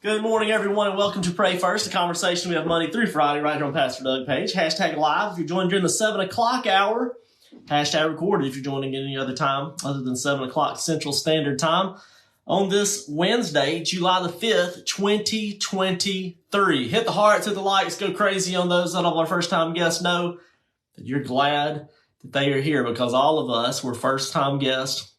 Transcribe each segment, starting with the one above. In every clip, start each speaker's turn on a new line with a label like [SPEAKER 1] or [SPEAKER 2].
[SPEAKER 1] Good morning, everyone, and welcome to Pray First, a conversation we have Monday through Friday right here on Pastor Doug page. Hashtag live if you're joining during the 7 o'clock hour. Hashtag recorded if you're joining at any other time other than 7 o'clock Central Standard Time. On this Wednesday, July the 5th, 2023. Hit the hearts, hit the likes, go crazy on those that are our first-time guests. Know that you're glad that they are here because all of us were first-time guests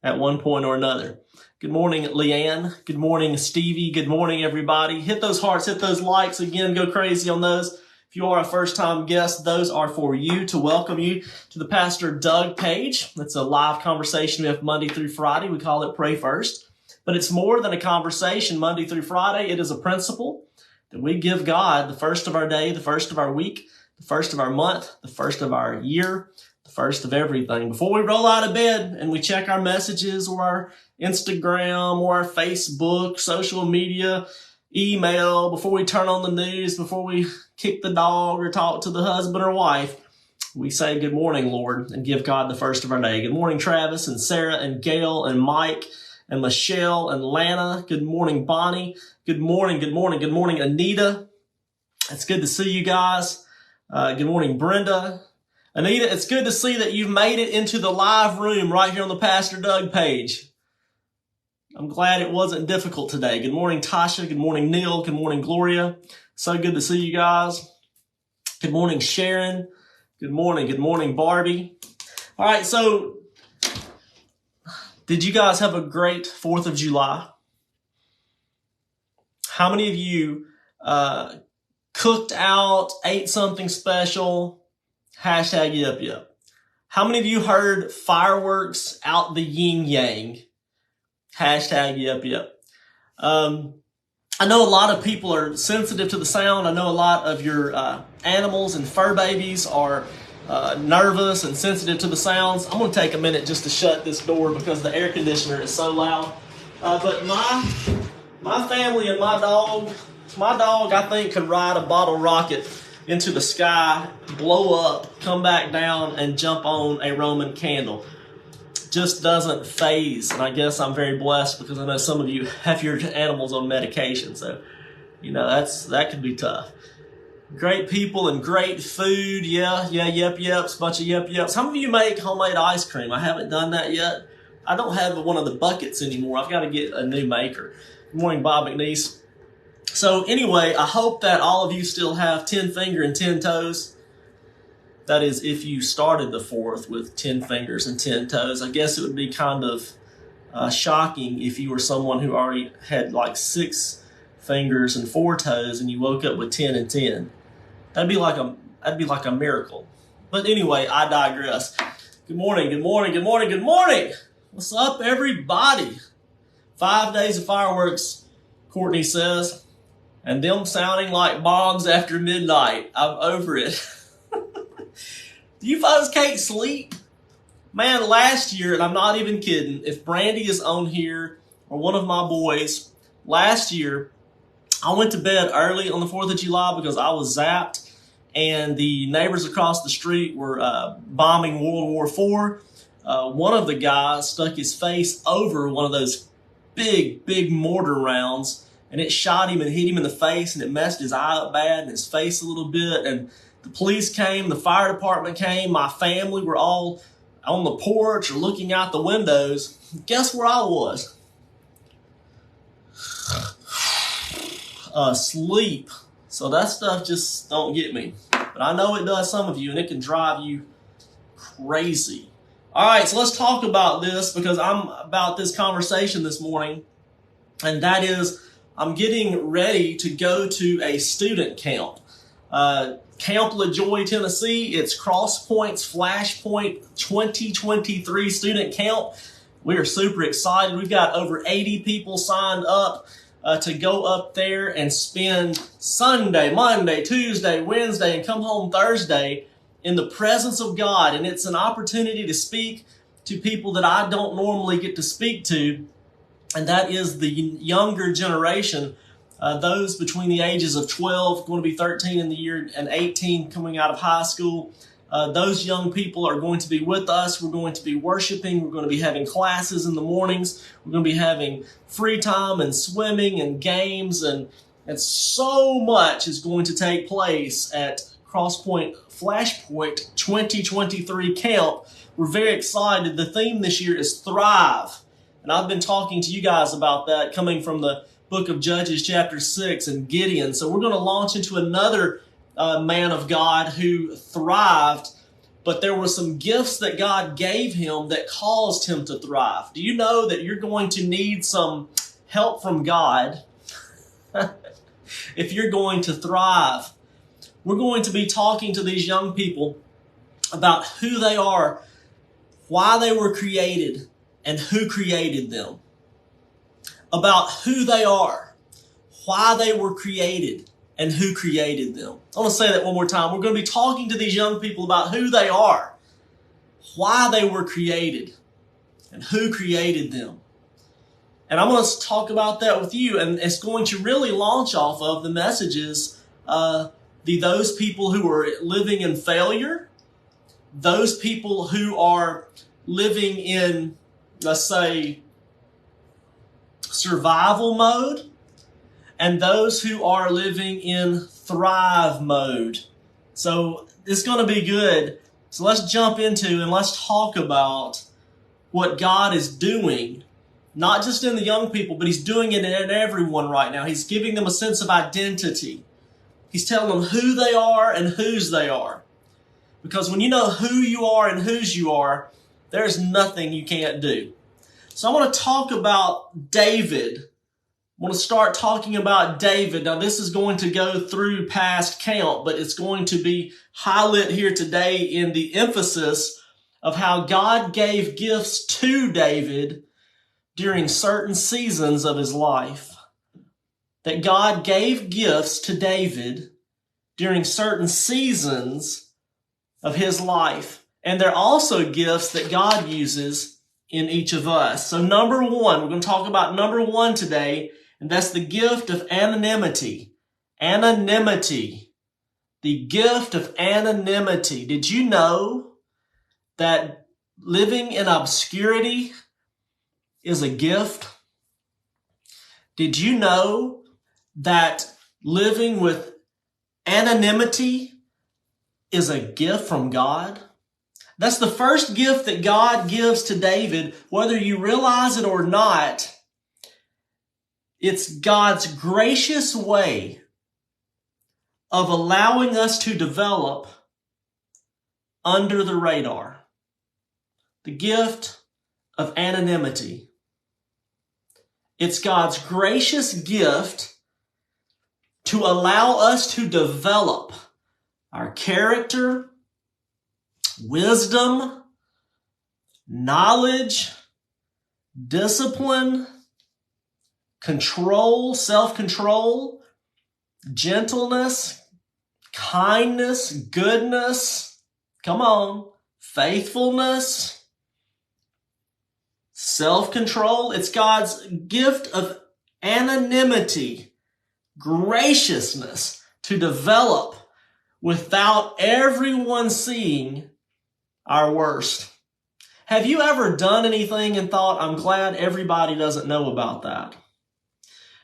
[SPEAKER 1] at one point or another. Good morning, Leanne. Good morning, Stevie. Good morning, everybody. Hit those hearts, hit those likes. Again, go crazy on those. If you are a first-time guest, those are for you to welcome you to the Pastor Doug page. That's a live conversation we have Monday through Friday. We call it Pray First. But it's more than a conversation Monday through Friday. It is a principle that we give God the first of our day, the first of our week, the first of our month, the first of our year, the first of everything. Before we roll out of bed and we check our messages or our Instagram or our Facebook, social media, email, before we turn on the news, before we kick the dog or talk to the husband or wife, we say, good morning, Lord, and give God the first of our day. Good morning, Travis and Sarah and Gail and Mike and Michelle and Lana. Good morning, Bonnie. Good morning, good morning, good morning, Anita. It's good to see you guys. Good morning, Brenda. Anita, it's good to see that you've made it into the live room right here on the Pastor Doug page. I'm glad it wasn't difficult today. Good morning, Tasha. Good morning, Neil. Good morning, Gloria. So good to see you guys. Good morning, Sharon. Good morning, Barbie. All right, so did you guys have a great 4th of July? How many of you cooked out, ate something special? Hashtag yep, yep. How many of you heard fireworks out the yin yang? Hashtag yep, yep. I know a lot of people are sensitive to the sound. I know a lot of your animals and fur babies are nervous and sensitive to the sounds. I'm going to take a minute just to shut this door because the air conditioner is so loud. But my family and my dog, I think, could ride a bottle rocket into the sky, blow up, come back down, and jump on a Roman candle. Just doesn't phase. And I guess I'm very blessed because I know some of you have your animals on medication. So, that could be tough. Great people and great food. Yeah, yep, yeps, bunch of yep, yeps. How many of you make homemade ice cream? I haven't done that yet. I don't have one of the buckets anymore. I've got to get a new maker. Good morning, Bob McNeese. So anyway, I hope that all of you still have 10 finger and 10 toes. That is, if you started the 4th with 10 fingers and 10 toes. I guess it would be kind of shocking if you were someone who already had like 6 fingers and 4 toes and you woke up with 10 and 10. That'd be like a miracle. But anyway, I digress. Good morning, good morning, good morning, good morning. What's up, everybody? 5 days of fireworks, Courtney says, and them sounding like bombs after midnight. I'm over it. Do you folks can't sleep? Man, last year, and I'm not even kidding, if Brandy is on here or one of my boys, last year, I went to bed early on the 4th of July because I was zapped and the neighbors across the street were bombing World War IV. One of the guys stuck his face over one of those big mortar rounds and it shot him and hit him in the face and it messed his eye up bad and his face a little bit. And the police came, the fire department came, my family were all on the porch or looking out the windows. Guess where I was? Asleep. So that stuff just don't get me. But I know it does some of you, and it can drive you crazy. All right, so let's talk about this because I'm about this conversation this morning, and that is I'm getting ready to go to a student camp. Camp LaJoy, Tennessee. It's Cross Point's Flashpoint 2023 student camp. We are super excited. We've got over 80 people signed up to go up there and spend Sunday, Monday, Tuesday, Wednesday, and come home Thursday in the presence of God. And it's an opportunity to speak to people that I don't normally get to speak to, and that is the younger generation. Those between the ages of 12, going to be 13 in the year, and 18 coming out of high school. Those young people are going to be with us. We're going to be worshiping. We're going to be having classes in the mornings. We're going to be having free time and swimming and games, and so much is going to take place at Crosspoint Flashpoint 2023 camp. We're very excited. The theme this year is Thrive. And I've been talking to you guys about that coming from the book of Judges chapter 6 and Gideon. So we're going to launch into another man of God who thrived, but there were some gifts that God gave him that caused him to thrive. Do you know that you're going to need some help from God if you're going to thrive? We're going to be talking to these young people about who they are, why they were created, and who created them. About who they are, why they were created, and who created them. I want to say that one more time. We're going to be talking to these young people about who they are, why they were created, and who created them. And I'm going to talk about that with you, and it's going to really launch off of the messages, those people who are living in failure, those people who are living in, let's say, survival mode, and those who are living in thrive mode. So it's going to be good. So let's jump into and let's talk about what God is doing, not just in the young people, but He's doing it in everyone right now. He's giving them a sense of identity. He's telling them who they are and whose they are. Because when you know who you are and whose you are, there's nothing you can't do. So I want to talk about David. I want to start talking about David. Now, this is going to go through past count, but it's going to be highlighted here today in the emphasis of how God gave gifts to David during certain seasons of his life. That God gave gifts to David during certain seasons of his life. And they're also gifts that God uses in each of us. So number one, we're going to talk about number one today, and that's the gift of anonymity. Anonymity. The gift of anonymity. Did you know that living in obscurity is a gift? Did you know that living with anonymity is a gift from God? That's the first gift that God gives to David, whether you realize it or not. It's God's gracious way of allowing us to develop under the radar. The gift of anonymity. It's God's gracious gift to allow us to develop our character, wisdom, knowledge, discipline, control, self-control, gentleness, kindness, goodness, come on, faithfulness, self-control. It's God's gift of anonymity, graciousness to develop without everyone seeing our worst. Have you ever done anything and thought, I'm glad everybody doesn't know about that?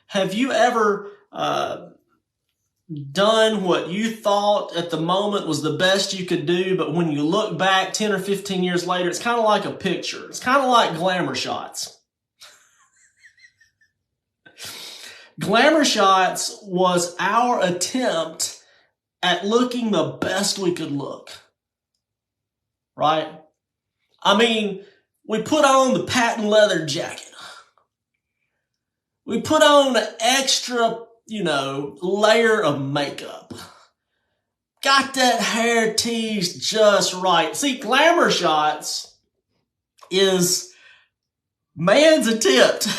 [SPEAKER 1] Have you ever done what you thought at the moment was the best you could do, but when you look back 10 or 15 years later, it's kind of like a picture. It's kind of like glamour shots. Glamour shots was our attempt at looking the best we could look. Right? I mean, we put on the patent leather jacket. We put on an extra, layer of makeup. Got that hair teased just right. See, glamour shots is man's attempt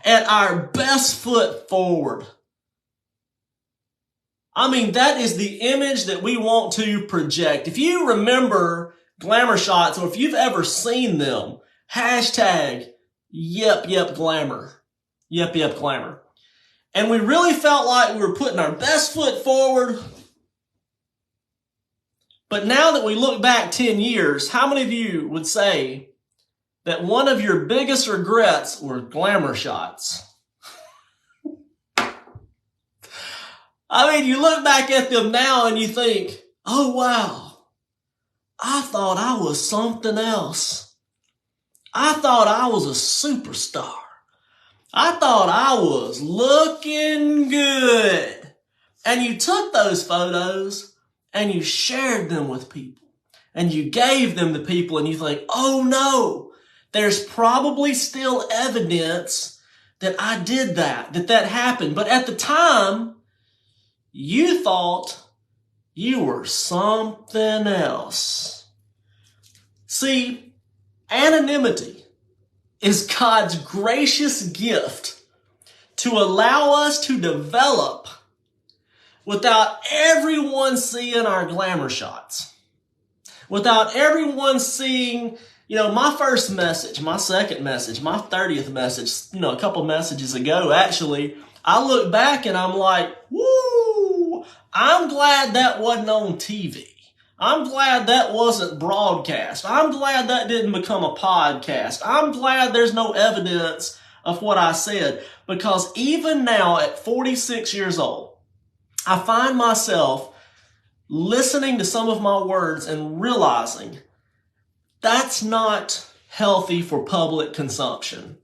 [SPEAKER 1] at our best foot forward. I mean, that is the image that we want to project. If you remember glamour shots, or if you've ever seen them, hashtag yep glamour. Yep glamour. And we really felt like we were putting our best foot forward. But now that we look back 10 years, how many of you would say that one of your biggest regrets were glamour shots? I mean, you look back at them now and you think, oh wow, I thought I was something else. I thought I was a superstar. I thought I was looking good. And you took those photos and you shared them with people. And you gave them to people and you think, oh no, there's probably still evidence that I did that happened. But at the time, you thought you were something else. See, anonymity is God's gracious gift to allow us to develop without everyone seeing our glamour shots. Without everyone seeing, my first message, my second message, my 30th message, a couple messages ago, actually, I look back and I'm like, woo, I'm glad that wasn't on TV. I'm glad that wasn't broadcast. I'm glad that didn't become a podcast. I'm glad there's no evidence of what I said, because even now at 46 years old, I find myself listening to some of my words and realizing that's not healthy for public consumption.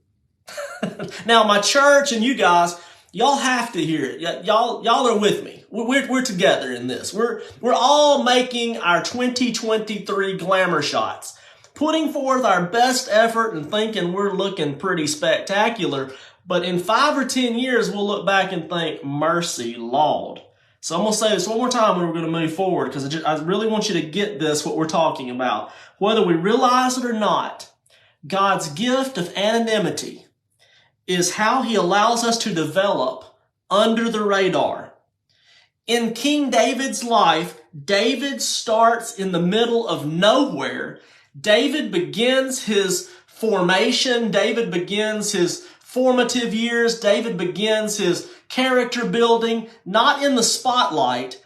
[SPEAKER 1] Now, my church and you guys, y'all have to hear it. Y'all are with me. We're together in this. We're all making our 2023 glamour shots, putting forth our best effort and thinking we're looking pretty spectacular. But in 5 or 10 years, we'll look back and think, mercy, Lord. So I'm going to say this one more time and we're going to move forward, because I really want you to get this, what we're talking about. Whether we realize it or not, God's gift of anonymity is how he allows us to develop under the radar. In King David's life, David starts in the middle of nowhere. David begins his formation. David begins his formative years. David begins his character building, not in the spotlight.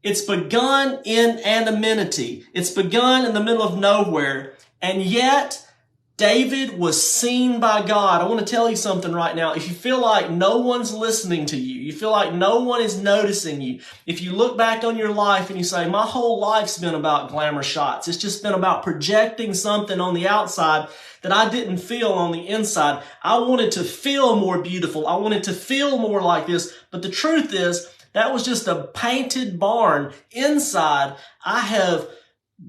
[SPEAKER 1] It's begun in anonymity. It's begun in the middle of nowhere. And yet, David was seen by God. I want to tell you something right now. If you feel like no one's listening to you, you feel like no one is noticing you, if you look back on your life and you say, my whole life's been about glamour shots, it's just been about projecting something on the outside that I didn't feel on the inside. I wanted to feel more beautiful. I wanted to feel more like this. But the truth is, that was just a painted barn. Inside, I have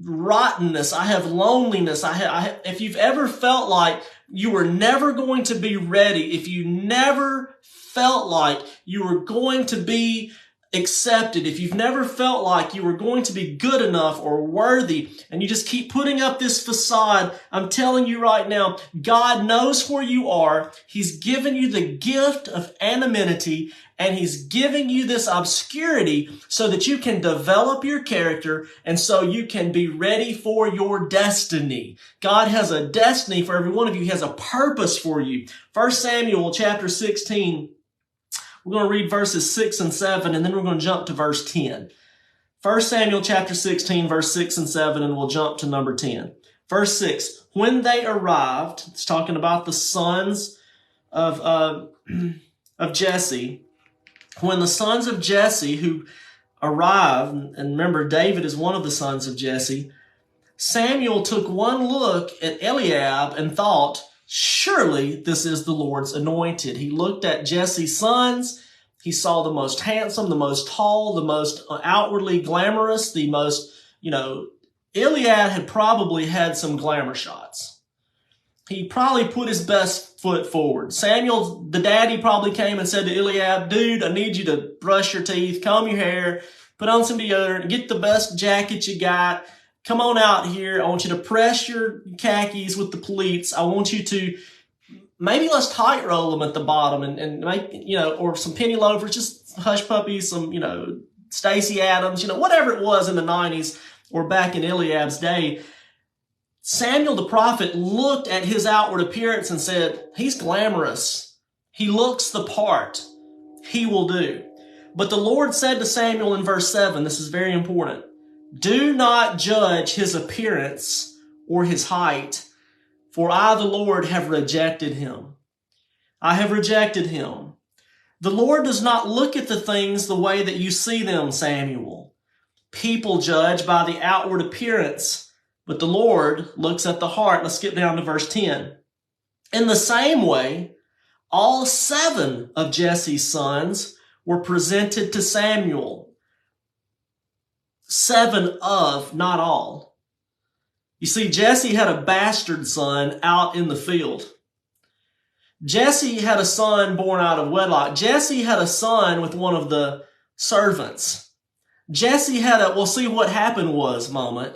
[SPEAKER 1] rottenness, I have loneliness, I have, if you've ever felt like you were never going to be ready, if you never felt like you were going to be accepted, if you've never felt like you were going to be good enough or worthy, and you just keep putting up this facade, I'm telling you right now, God knows where you are. He's given you the gift of anonymity, and he's giving you this obscurity so that you can develop your character and so you can be ready for your destiny. God has a destiny for every one of you. He has a purpose for you. 1 Samuel chapter 16, we're going to read verses 6 and 7, and then we're going to jump to verse 10. 1 Samuel chapter 16, verse 6 and 7, and we'll jump to number 10. Verse 6, when they arrived, it's talking about the sons of Jesse. When the sons of Jesse who arrived, and remember David is one of the sons of Jesse, Samuel took one look at Eliab and thought, surely this is the Lord's anointed. He looked at Jesse's sons. He saw the most handsome, the most tall, the most outwardly glamorous, the most, Eliab had probably had some glamour shots. He probably put his best foot forward. Samuel, the daddy, probably came and said to Eliab, dude, I need you to brush your teeth, comb your hair, put on some deodorant, get the best jacket you got. Come on out here. I want you to press your khakis with the pleats. I want you to, maybe let's tight roll them at the bottom and make, or some penny loafers, just hush puppies, some, Stacey Adams, whatever it was in the 90s or back in Eliab's day. Samuel the prophet looked at his outward appearance and said, he's glamorous. He looks the part. He will do. But the Lord said to Samuel in verse 7, this is very important, Do not judge his appearance or his height, for I, the Lord, have rejected him. I have rejected him. The Lord does not look at the things the way that you see them, Samuel. People judge by the outward appearance, but the Lord looks at the heart. Let's skip down to verse 10. In the same way, all 7 of Jesse's sons were presented to Samuel. 7 of, not all. You see, Jesse had a bastard son out in the field. Jesse had a son born out of wedlock. Jesse had a son with one of the servants. Jesse had we'll see what happened was moment.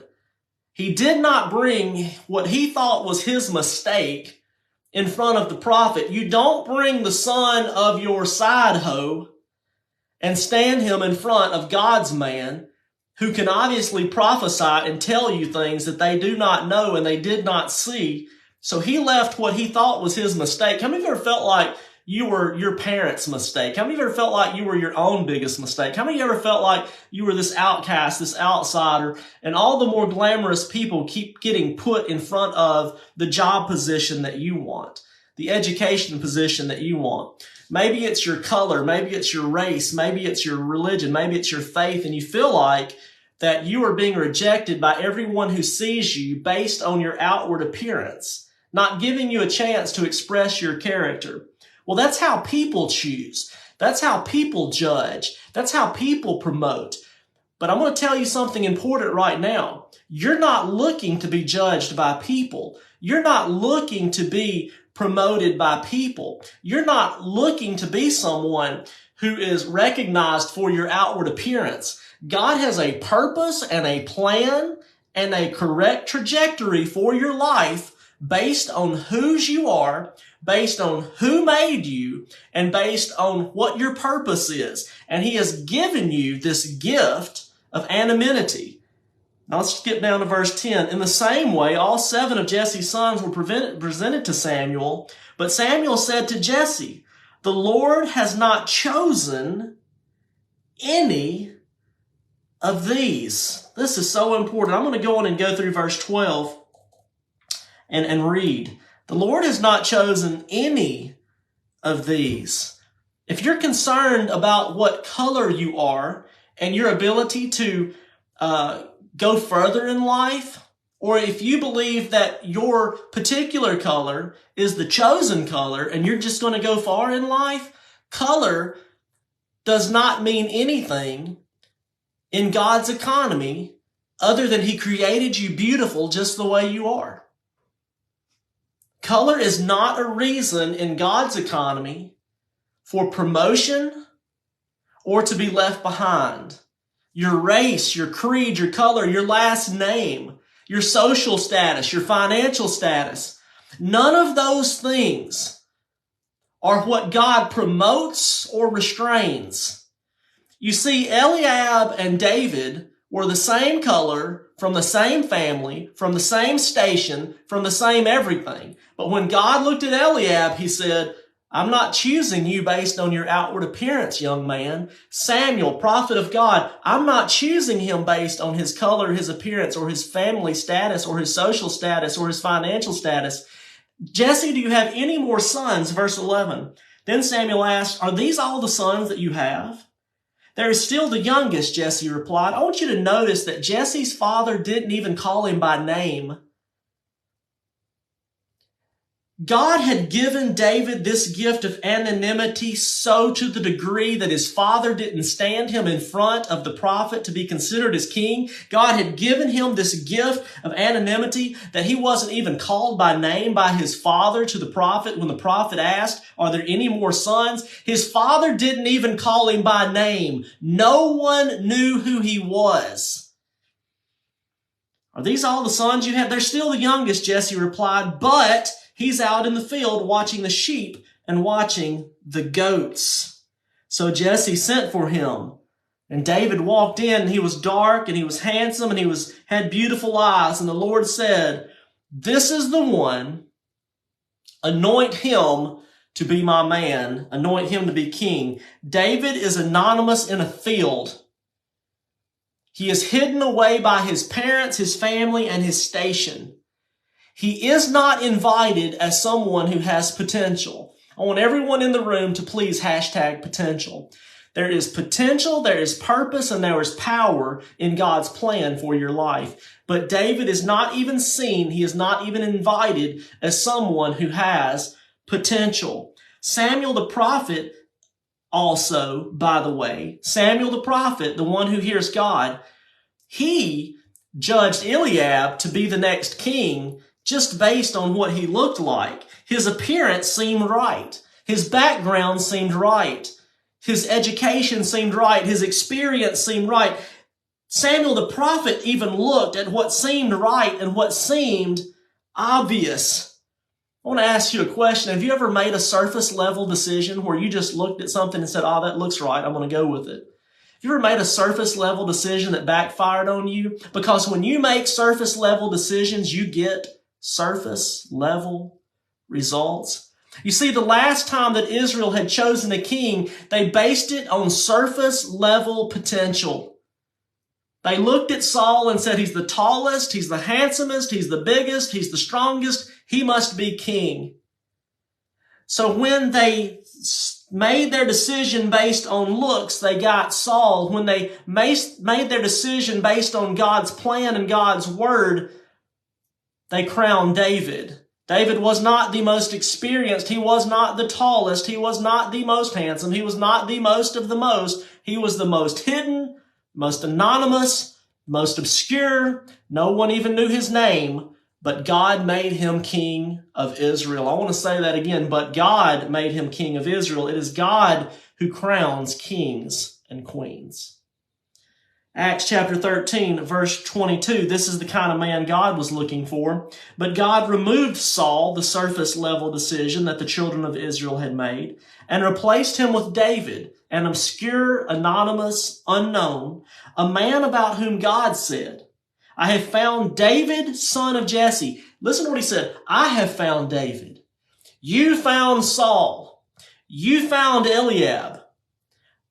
[SPEAKER 1] He did not bring what he thought was his mistake in front of the prophet. You don't bring the son of your side hoe and stand him in front of God's man who can obviously prophesy and tell you things that they do not know and they did not see. So he left what he thought was his mistake. How many of you ever felt like you were your parents' mistake? How many of you ever felt like you were your own biggest mistake? How many of you ever felt like you were this outcast, this outsider, and all the more glamorous people keep getting put in front of the job position that you want, the education position that you want? Maybe it's your color, maybe it's your race, maybe it's your religion, maybe it's your faith, and you feel like that you are being rejected by everyone who sees you based on your outward appearance, not giving you a chance to express your character. Well, that's how people choose. That's how people judge. That's how people promote. But I'm going to tell you something important right now. You're not looking to be judged by people. You're not looking to be promoted by people. You're not looking to be someone who is recognized for your outward appearance. God has a purpose and a plan and a correct trajectory for your life based on whose you are, based on who made you, and based on what your purpose is. And he has given you this gift of anonymity. Now let's skip down to verse 10. In the same way, all 7 of Jesse's sons were presented to Samuel, but Samuel said to Jesse, the Lord has not chosen any of these. This is so important. I'm going to go on and go through verse 12 and read. The Lord has not chosen any of these. If you're concerned about what color you are and your ability to go further in life, or if you believe that your particular color is the chosen color and you're just going to go far in life, color does not mean anything in God's economy other than he created you beautiful just the way you are. Color is not a reason in God's economy for promotion or to be left behind. Your race, your creed, your color, your last name, your social status, your financial status, none of those things are what God promotes or restrains. You see, Eliab and David were the same color, from the same family, from the same station, from the same everything. But when God looked at Eliab, he said, I'm not choosing you based on your outward appearance, young man. Samuel, prophet of God, I'm not choosing him based on his color, his appearance, or his family status, or his social status, or his financial status. Jesse, do you have any more sons? Verse 11. Then Samuel asked, are these all the sons that you have? There is still the youngest, Jesse replied. I want you to notice that Jesse's father didn't even call him by name. God had given David this gift of anonymity so to the degree that his father didn't stand him in front of the prophet to be considered as king. God had given him this gift of anonymity that he wasn't even called by name by his father to the prophet when the prophet asked, are there any more sons? His father didn't even call him by name. No one knew who he was. Are these all the sons you have? They're still the youngest, Jesse replied, but he's out in the field watching the sheep and watching the goats. So Jesse sent for him. And David walked in, and he was dark, and he was handsome, and he had beautiful eyes. And the Lord said, this is the one. Anoint him to be my man. Anoint him to be king. David is anonymous in a field. He is hidden away by his parents, his family, and his station. He is not invited as someone who has potential. I want everyone in the room to please hashtag potential. There is potential, there is purpose, and there is power in God's plan for your life. But David is not even seen, he is not even invited as someone who has potential. Samuel the prophet also, by the way, Samuel the prophet, the one who hears God, he judged Eliab to be the next king just based on what he looked like. His appearance seemed right. His background seemed right. His education seemed right. His experience seemed right. Samuel the prophet even looked at what seemed right and what seemed obvious. I want to ask you a question. Have you ever made a surface level decision where you just looked at something and said, oh, that looks right, I'm going to go with it? Have you ever made a surface level decision that backfired on you? Because when you make surface level decisions, you get surface level results. You see, the last time that Israel had chosen a king, they based it on surface level potential. They looked at Saul and said, he's the tallest, he's the handsomest, he's the biggest, he's the strongest, he must be king. So when they made their decision based on looks, they got Saul. When they made their decision based on God's plan and God's word, they crowned David. David was not the most experienced. He was not the tallest. He was not the most handsome. He was not the most of the most. He was the most hidden, most anonymous, most obscure. No one even knew his name, but God made him king of Israel. I want to say that again, but God made him king of Israel. It is God who crowns kings and queens. Acts chapter 13, verse 22, this is the kind of man God was looking for. But God removed Saul, the surface level decision that the children of Israel had made, and replaced him with David, an obscure, anonymous, unknown, a man about whom God said, I have found David, son of Jesse. Listen to what he said. I have found David. You found Saul. You found Eliab.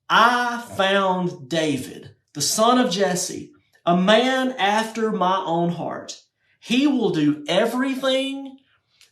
[SPEAKER 1] I found David, the son of Jesse, a man after my own heart. He will do everything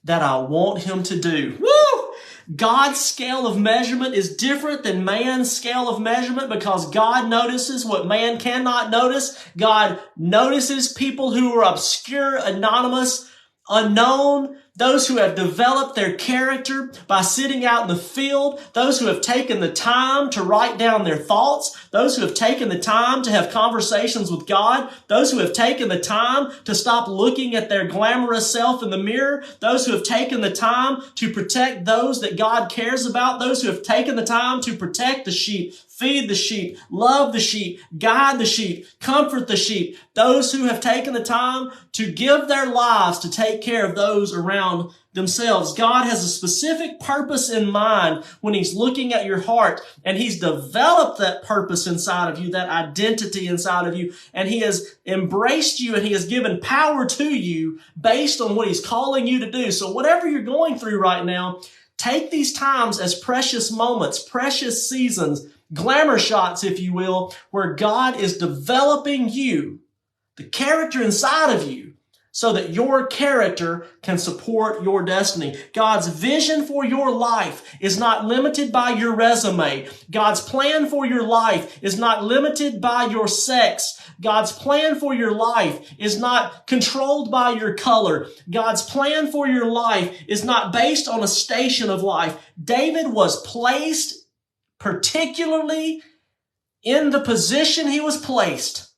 [SPEAKER 1] that I want him to do. Woo! God's scale of measurement is different than man's scale of measurement because God notices what man cannot notice. God notices people who are obscure, anonymous, unknown, those who have developed their character by sitting out in the field, those who have taken the time to write down their thoughts, those who have taken the time to have conversations with God, those who have taken the time to stop looking at their glamorous self in the mirror, those who have taken the time to protect those that God cares about, those who have taken the time to protect the sheep, feed the sheep, love the sheep, guide the sheep, comfort the sheep, those who have taken the time to give their lives to take care of those around themselves. God has a specific purpose in mind when he's looking at your heart, and he's developed that purpose inside of you, that identity inside of you, and he has embraced you and he has given power to you based on what he's calling you to do. So whatever you're going through right now, take these times as precious moments, precious seasons, glamour shots, if you will, where God is developing you, the character inside of you, so that your character can support your destiny. God's vision for your life is not limited by your resume. God's plan for your life is not limited by your sex. God's plan for your life is not controlled by your color. God's plan for your life is not based on a station of life. David was placed particularly in the position he was placed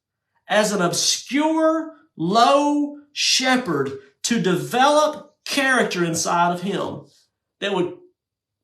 [SPEAKER 1] as an obscure, low shepherd to develop character inside of him that would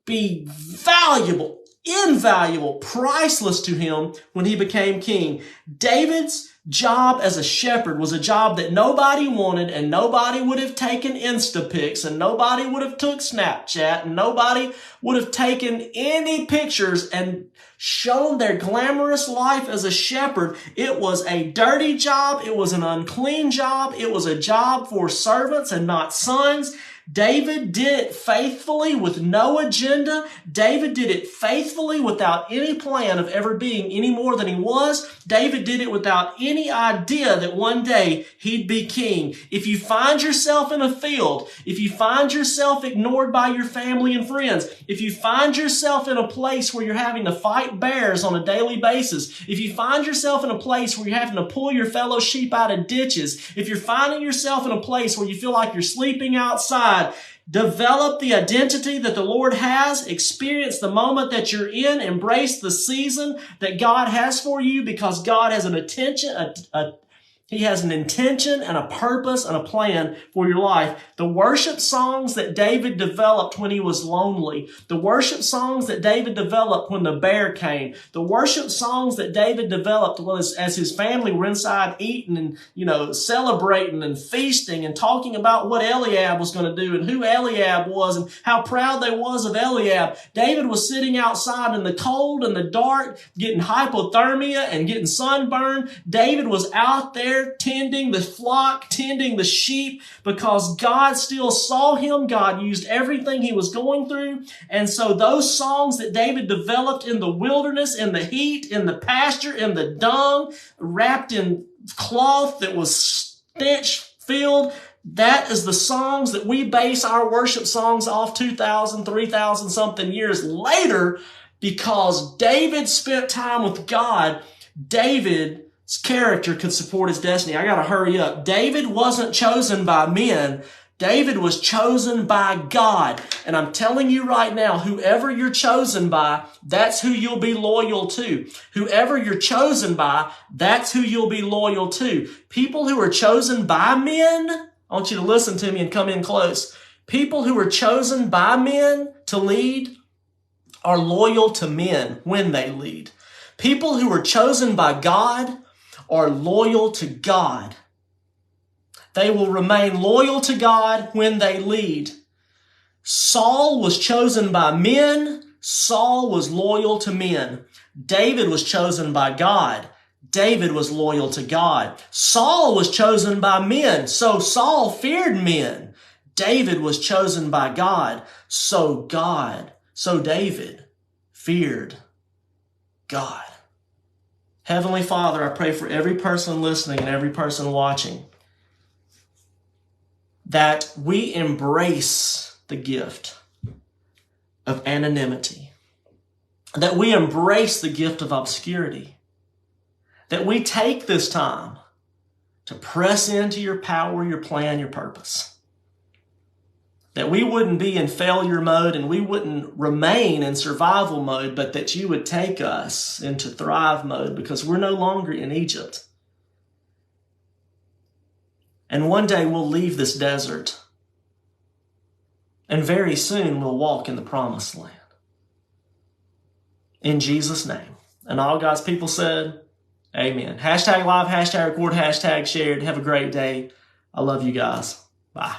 [SPEAKER 1] be valuable, invaluable, priceless to him when he became king. David's job as a shepherd was a job that nobody wanted, and nobody would have taken Instapics, and nobody would have took Snapchat, and nobody would have taken any pictures and shown their glamorous life as a shepherd. It was a dirty job. It was an unclean job. It was a job for servants and not sons. David did it faithfully with no agenda. David did it faithfully without any plan of ever being any more than he was. David did it without any idea that one day he'd be king. If you find yourself in a field, if you find yourself ignored by your family and friends, if you find yourself in a place where you're having to fight bears on a daily basis, if you find yourself in a place where you're having to pull your fellow sheep out of ditches, if you're finding yourself in a place where you feel like you're sleeping outside, develop the identity that the Lord has, experience the moment that you're in, embrace the season that God has for you, because God has an He has an intention and a purpose and a plan for your life. The worship songs that David developed when he was lonely, the worship songs that David developed when the bear came, the worship songs that David developed as his family were inside eating and, celebrating and feasting and talking about what Eliab was going to do and who Eliab was and how proud they was of Eliab. David was sitting outside in the cold and the dark, getting hypothermia and getting sunburned. David was out there tending the flock, tending the sheep, because God still saw him. God used everything he was going through. And so those songs that David developed in the wilderness, in the heat, in the pasture, in the dung, wrapped in cloth that was stench-filled, that is the songs that we base our worship songs off 2,000, 3,000 something years later, because David spent time with God. David's character could support his destiny. I gotta hurry up. David wasn't chosen by men. David was chosen by God. And I'm telling you right now, whoever you're chosen by, that's who you'll be loyal to. Whoever you're chosen by, that's who you'll be loyal to. People who are chosen by men, I want you to listen to me and come in close. People who are chosen by men to lead are loyal to men when they lead. People who are chosen by God are loyal to God. They will remain loyal to God when they lead. Saul was chosen by men. Saul was loyal to men. David was chosen by God. David was loyal to God. Saul was chosen by men, so Saul feared men. David was chosen by God, so David feared God. Heavenly Father, I pray for every person listening and every person watching that we embrace the gift of anonymity, that we embrace the gift of obscurity, that we take this time to press into your power, your plan, your purpose, that we wouldn't be in failure mode and we wouldn't remain in survival mode, but that you would take us into thrive mode, because we're no longer in Egypt. And one day we'll leave this desert, and very soon we'll walk in the promised land. In Jesus' name. And all God's people said, amen. Hashtag live, hashtag record, hashtag shared. Have a great day. I love you guys. Bye.